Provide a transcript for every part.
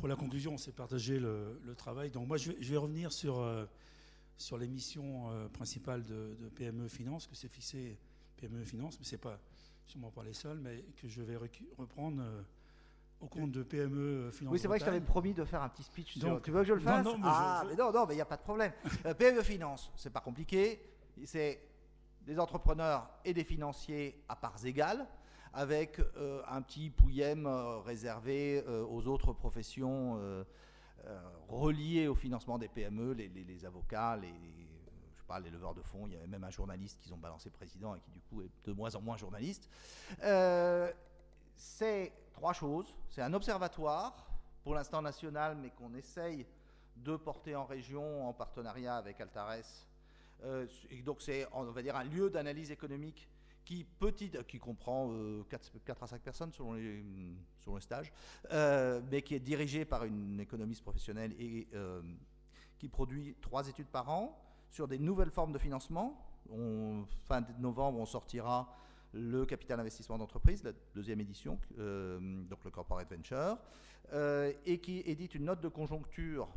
pour la conclusion, on s'est partagé le travail. Donc moi, je vais revenir sur les missions principales de PME Finance, que c'est fixé PME Finance, mais ce n'est sûrement pas les seuls, mais que je vais reprendre au compte de PME Finance. Oui, c'est vrai que je t'avais promis de faire un petit speech. Donc, tu veux que je le fasse? Non, mais mais il n'y a pas de problème. PME Finance, c'est pas compliqué. C'est des entrepreneurs et des financiers à parts égales, avec un petit pouillème réservé aux autres professions reliées au financement des PME, les avocats, les leveurs de fonds. Il y avait même un journaliste qu'ils ont balancé président et qui du coup est de moins en moins journaliste. C'est 3 choses. C'est un observatoire, pour l'instant national, mais qu'on essaye de porter en région en partenariat avec Altares. Et donc c'est, on va dire, un lieu d'analyse économique qui comprend 4 à 5 personnes selon les stages, mais qui est dirigé par une économiste professionnelle et qui produit 3 études par an sur des nouvelles formes de financement. Fin novembre, on sortira le capital investissement d'entreprise, la 2e édition, donc le Corporate Venture, et qui édite une note de conjoncture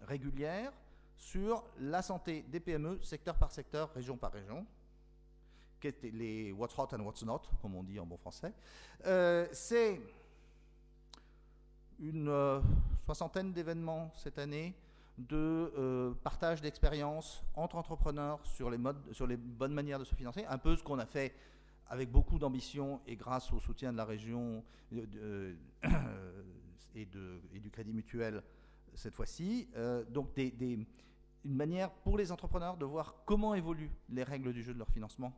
régulière sur la santé des PME, secteur par secteur, région par région, qui est les what's hot and what's not, comme on dit en bon français. C'est une 60aine d'événements cette année de partage d'expériences entre entrepreneurs sur les bonnes manières de se financer, un peu ce qu'on a fait avec beaucoup d'ambition et grâce au soutien de la région et du Crédit Mutuel cette fois-ci. Donc une manière pour les entrepreneurs de voir comment évoluent les règles du jeu de leur financement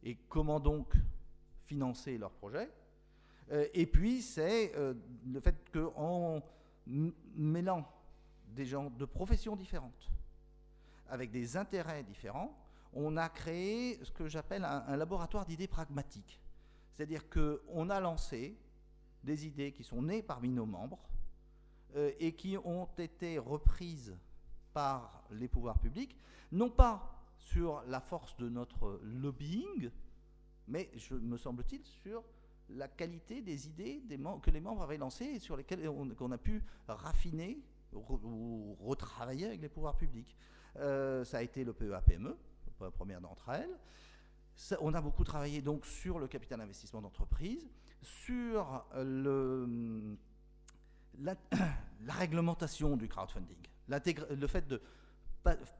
et comment donc financer leurs projets. Et puis c'est le fait qu'en mêlant des gens de professions différentes, avec des intérêts différents, on a créé ce que j'appelle un laboratoire d'idées pragmatiques. C'est-à-dire qu'on a lancé des idées qui sont nées parmi nos membres et qui ont été reprises par les pouvoirs publics, non pas sur la force de notre lobbying, mais, me semble-t-il, sur la qualité des idées que les membres avaient lancées et sur lesquelles on a pu raffiner ou retravailler avec les pouvoirs publics. Ça a été le PEA-PME, la première d'entre elles. On a beaucoup travaillé donc sur le capital investissement d'entreprise, sur la réglementation du crowdfunding, le fait de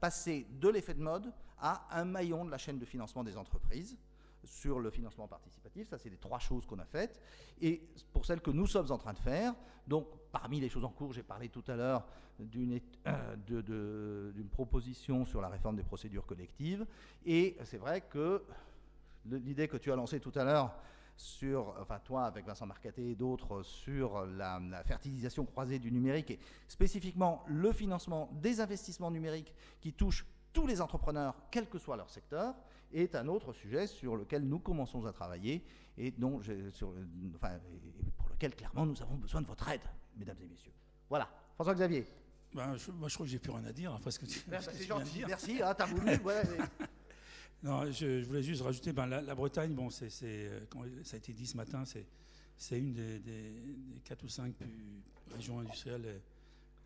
passer de l'effet de mode à un maillon de la chaîne de financement des entreprises sur le financement participatif. Ça, c'est les 3 choses qu'on a faites. Et pour celles que nous sommes en train de faire, donc parmi les choses en cours, j'ai parlé tout à l'heure d'une proposition sur la réforme des procédures collectives. Et c'est vrai que l'idée que tu as lancée tout à l'heure toi avec Vincent Marcaté et d'autres, sur la fertilisation croisée du numérique et spécifiquement le financement des investissements numériques qui touchent tous les entrepreneurs, quel que soit leur secteur, est un autre sujet sur lequel nous commençons à travailler et pour lequel clairement nous avons besoin de votre aide, mesdames et messieurs. Voilà, François-Xavier. Moi je crois que j'ai plus rien à dire après ce que tu c'est gentil, merci, t'as voulu. Ouais, mais... Non, je voulais juste rajouter, la Bretagne, bon, ça a été dit ce matin, c'est une des 4 ou 5 régions industrielles,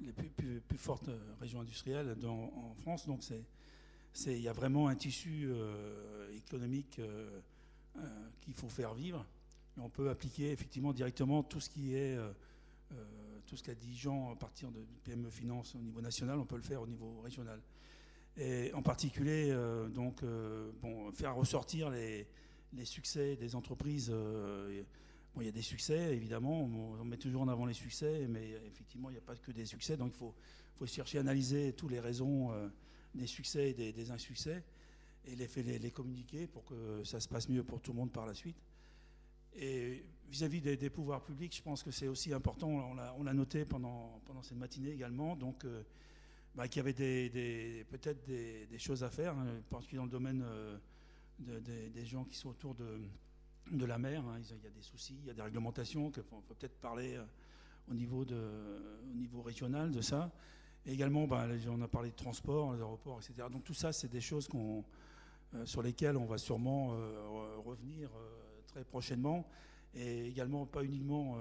les plus fortes régions industrielles en France. Donc il y a vraiment un tissu économique qu'il faut faire vivre. Et on peut appliquer effectivement directement tout ce qui est tout ce qu'a dit Jean à partir de PME Finance au niveau national, on peut le faire au niveau régional. Et en particulier, faire ressortir les succès des entreprises. Il y a des succès, évidemment, on met toujours en avant les succès, mais effectivement, il n'y a pas que des succès. Donc, il faut chercher à analyser toutes les raisons des succès et des insuccès et les communiquer pour que ça se passe mieux pour tout le monde par la suite. Et vis-à-vis des pouvoirs publics, je pense que c'est aussi important, on l'a noté pendant cette matinée également, donc... qu'il y avait peut-être des choses à faire, particulièrement dans le domaine des gens qui sont autour de la mer. Il y a des soucis, il y a des réglementations qu'il faut peut-être parler au niveau régional de ça. Et également, on a parlé de transport, les aéroports, etc. Donc tout ça, c'est des choses sur lesquelles on va sûrement revenir très prochainement. et également pas uniquement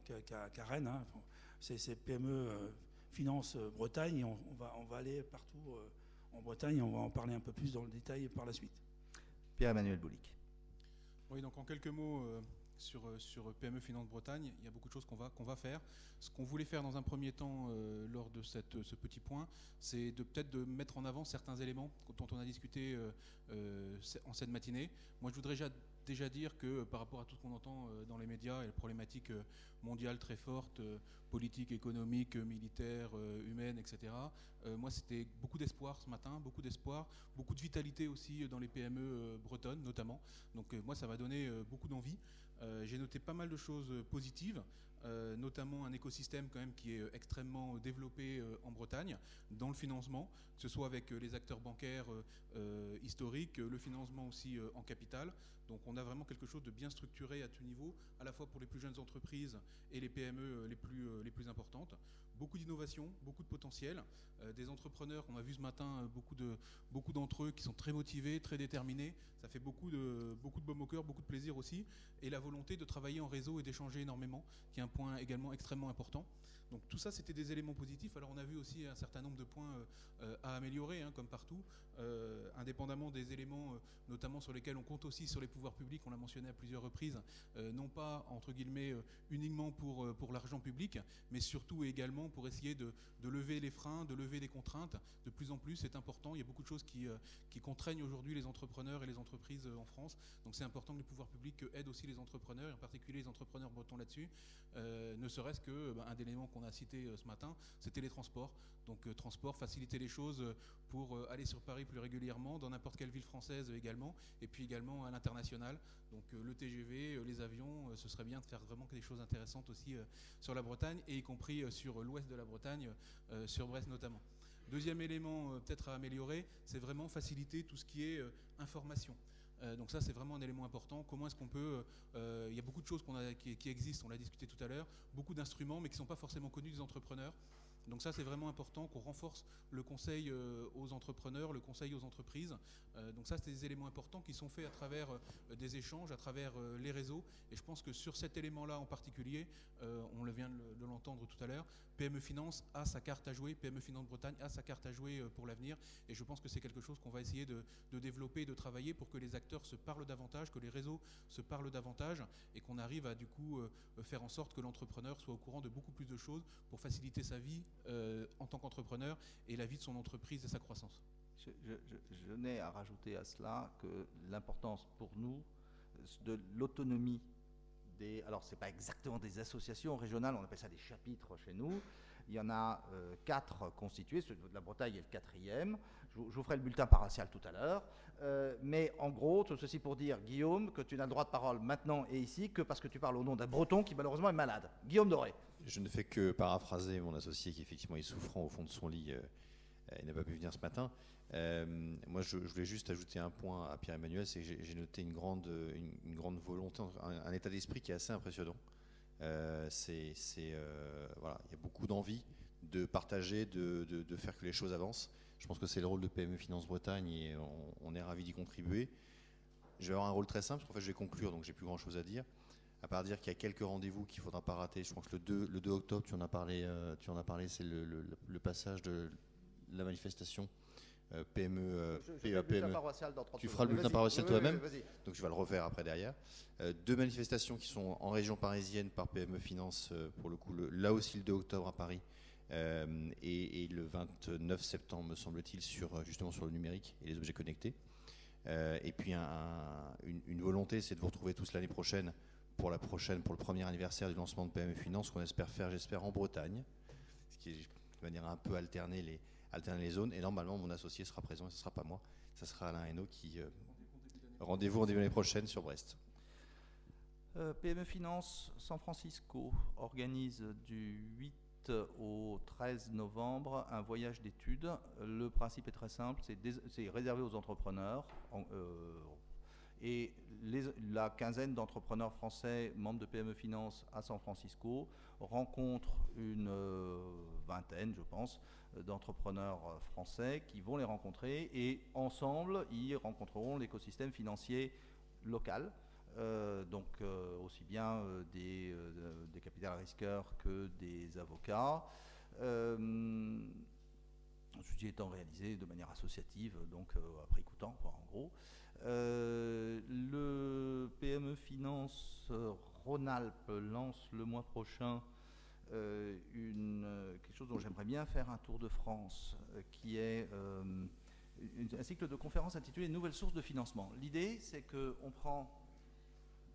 qu'à Rennes. Hein. C'est PME Finance Bretagne, et on va aller partout en Bretagne, et on va en parler un peu plus dans le détail par la suite. Pierre-Emmanuel Boulic. Oui, donc en quelques mots sur PME Finance Bretagne, il y a beaucoup de choses qu'on va faire. Ce qu'on voulait faire dans un premier temps lors de ce petit point, c'est peut-être de mettre en avant certains éléments dont on a discuté en cette matinée. Moi, je voudrais déjà dire que par rapport à tout ce qu'on entend dans les médias et les problématiques mondiales très fortes, politiques, économiques, militaires, humaines, etc., moi, c'était beaucoup d'espoir ce matin, beaucoup d'espoir, beaucoup de vitalité aussi dans les PME bretonnes notamment. Donc moi, ça m'a donné beaucoup d'envie. J'ai noté pas mal de choses positives, notamment un écosystème quand même qui est extrêmement développé en Bretagne dans le financement, que ce soit avec les acteurs bancaires historiques, le financement aussi en capital. Donc on a vraiment quelque chose de bien structuré à tout niveau, à la fois pour les plus jeunes entreprises et les PME les plus importantes. Beaucoup d'innovation, beaucoup de potentiel, des entrepreneurs, on a vu ce matin beaucoup d'entre eux qui sont très motivés, très déterminés. Ça fait beaucoup de baume au cœur, beaucoup de plaisir aussi, et la volonté de travailler en réseau et d'échanger énormément, qui est un point également extrêmement important. Donc tout ça, c'était des éléments positifs. Alors on a vu aussi un certain nombre de points à améliorer, hein, comme partout, indépendamment des éléments notamment sur lesquels on compte aussi sur les pouvoirs publics, on l'a mentionné à plusieurs reprises, non pas entre guillemets uniquement pour l'argent public, mais surtout et également pour essayer de lever les freins, de lever les contraintes. De plus en plus, c'est important. Il y a beaucoup de choses qui contraignent aujourd'hui les entrepreneurs et les entreprises en France. Donc c'est important que les pouvoirs publics aident aussi les entrepreneurs, et en particulier les entrepreneurs bretons là-dessus. Ne serait-ce que un des éléments qu'on a cité ce matin, c'était les transports. Donc transport, faciliter les choses pour aller sur Paris plus régulièrement, dans n'importe quelle ville française également, et puis également à l'international. Donc le TGV, les avions, ce serait bien de faire vraiment des choses intéressantes aussi sur la Bretagne, et y compris sur l'ouest de la Bretagne, sur Brest notamment. Deuxième élément peut-être à améliorer, c'est vraiment faciliter tout ce qui est information. Donc ça, c'est vraiment un élément important. Comment est-ce qu'on peut... il y a beaucoup de choses qui existent, on l'a discuté tout à l'heure, beaucoup d'instruments, mais qui ne sont pas forcément connus des entrepreneurs. Donc ça, c'est vraiment important qu'on renforce le conseil aux entrepreneurs, le conseil aux entreprises. Donc ça, c'est des éléments importants qui sont faits à travers des échanges, à travers les réseaux. Et je pense que sur cet élément-là en particulier, on vient de l'entendre tout à l'heure, PME Finance a sa carte à jouer, PME Finance Bretagne a sa carte à jouer pour l'avenir. Et je pense que c'est quelque chose qu'on va essayer de développer, de travailler pour que les acteurs se parlent davantage, que les réseaux se parlent davantage, et qu'on arrive à du coup faire en sorte que l'entrepreneur soit au courant de beaucoup plus de choses pour faciliter sa vie en tant qu'entrepreneur et la vie de son entreprise et sa croissance. Je n'ai à rajouter à cela que l'importance pour nous de l'autonomie alors c'est pas exactement des associations régionales, on appelle ça des chapitres chez nous. Il y en a 4 constitués, celui de la Bretagne est le 4e. Je vous ferai le bulletin paroissial tout à l'heure. Mais en gros, tout ceci pour dire, Guillaume, que tu n'as le droit de parole maintenant et ici que parce que tu parles au nom d'un Breton qui malheureusement est malade. Guillaume Doré. Je ne fais que paraphraser mon associé qui effectivement est souffrant au fond de son lit et n'a pas pu venir ce matin. Moi, je voulais juste ajouter un point à Pierre-Emmanuel, c'est que j'ai noté une grande volonté, un état d'esprit qui est assez impressionnant. Voilà, il y a beaucoup d'envie de partager, de faire que les choses avancent. Je pense que c'est le rôle de PME Finance Bretagne et on est ravis d'y contribuer. Je vais avoir un rôle très simple, parce qu'en fait je vais conclure, donc j'ai plus grand chose à dire. À part dire qu'il y a quelques rendez-vous qu'il ne faudra pas rater. Je pense que le 2 octobre, tu en as parlé, c'est le passage de la manifestation PME. Tu feras le bulletin paroissial toi-même, donc je vais le refaire après derrière. 2 manifestations qui sont en région parisienne par PME Finance, pour le coup, là aussi le 2 octobre à Paris, et le 29 septembre, me semble-t-il, justement sur le numérique et les objets connectés. Et puis une volonté, c'est de vous retrouver tous l'année prochaine pour le premier anniversaire du lancement de PME Finance, qu'on espère faire, j'espère, en Bretagne, ce qui est de manière à un peu alterner les zones. Et normalement, mon associé sera présent, et ce ne sera pas moi, ce sera Alain Hainaut qui... rendez-vous en début d'année prochaine sur Brest. PME Finance San Francisco organise du 8 au 13 novembre un voyage d'études. Le principe est très simple, c'est réservé aux entrepreneurs. Et la quinzaine d'entrepreneurs français, membres de PME Finance à San Francisco, rencontrent une vingtaine, je pense, d'entrepreneurs français qui vont les rencontrer, et ensemble, ils rencontreront l'écosystème financier local. Donc aussi bien des capital risqueurs que des avocats. Ceci étant réalisé de manière associative, donc à prix coûtant, quoi, en gros. Le PME Finance Rhône-Alpes lance le mois prochain quelque chose dont j'aimerais bien faire un tour de France, qui est un cycle de conférences intitulé « Nouvelles sources de financement ». L'idée, c'est qu'on prend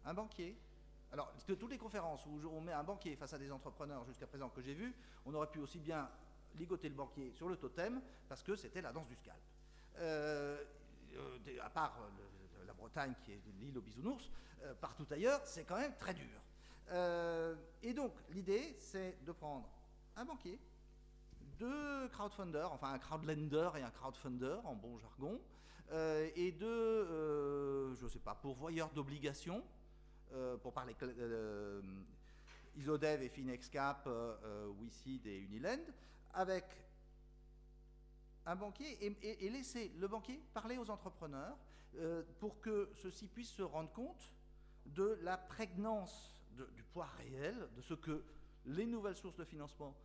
un banquier. Alors, de toutes les conférences où on met un banquier face à des entrepreneurs jusqu'à présent que j'ai vu, on aurait pu aussi bien ligoter le banquier sur le totem, parce que c'était la danse du scalp. À part la Bretagne, qui est l'île aux bisounours, partout ailleurs, c'est quand même très dur. Et donc, l'idée, c'est de prendre un banquier, deux crowdfunders, enfin un crowdlender et un crowdfunder, en bon jargon, et deux, je ne sais pas, pourvoyeurs d'obligations, pour parler Isodev et Finexcap, WeSeed et Uniland, avec un banquier et laisser le banquier parler aux entrepreneurs pour que ceux-ci puissent se rendre compte de la prégnance du poids réel de ce que les nouvelles sources de financement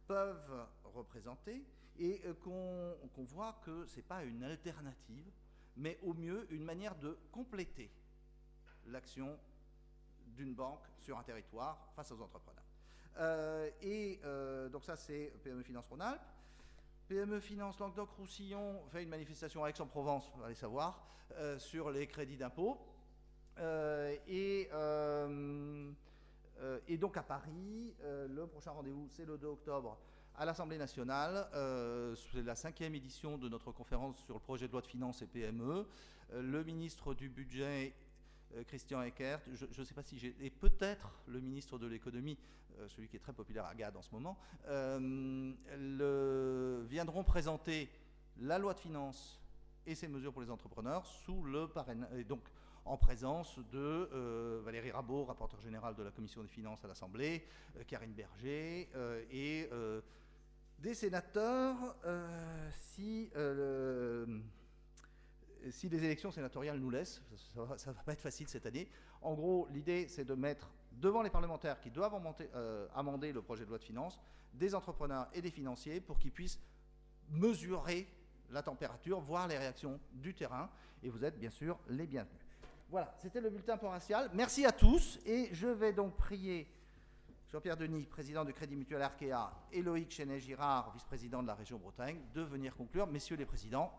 peuvent représenter et qu'on voit que ce n'est pas une alternative, mais au mieux une manière de compléter l'action d'une banque sur un territoire face aux entrepreneurs. Donc ça, c'est PME Finance Rhône-Alpes. PME Finance Languedoc-Roussillon fait une manifestation à Aix-en-Provence, vous allez savoir, sur les crédits d'impôt. Et donc à Paris, le prochain rendez-vous, c'est le 2 octobre à l'Assemblée nationale. C'est la 5e édition de notre conférence sur le projet de loi de finances et PME. Le ministre du Budget, Christian Eckert, je ne sais pas si j'ai... Et peut-être le ministre de l'économie, celui qui est très populaire à Gade en ce moment, viendront présenter la loi de finances et ses mesures pour les entrepreneurs sous le parrainage, et donc en présence de Valérie Rabault, rapporteur général de la Commission des finances à l'Assemblée, Karine Berger et des sénateurs si les élections sénatoriales nous laissent. Ça ne va pas être facile cette année. En gros, l'idée, c'est de mettre devant les parlementaires qui doivent amender le projet de loi de finances des entrepreneurs et des financiers pour qu'ils puissent mesurer la température, voir les réactions du terrain. Et vous êtes bien sûr les bienvenus. Voilà, c'était le bulletin paroissial. Merci à tous. Et je vais donc prier Jean-Pierre Denis, président du Crédit Mutuel Arkea, et Loïc Chenet-Girard, vice-président de la région Bretagne, de venir conclure. Messieurs les présidents,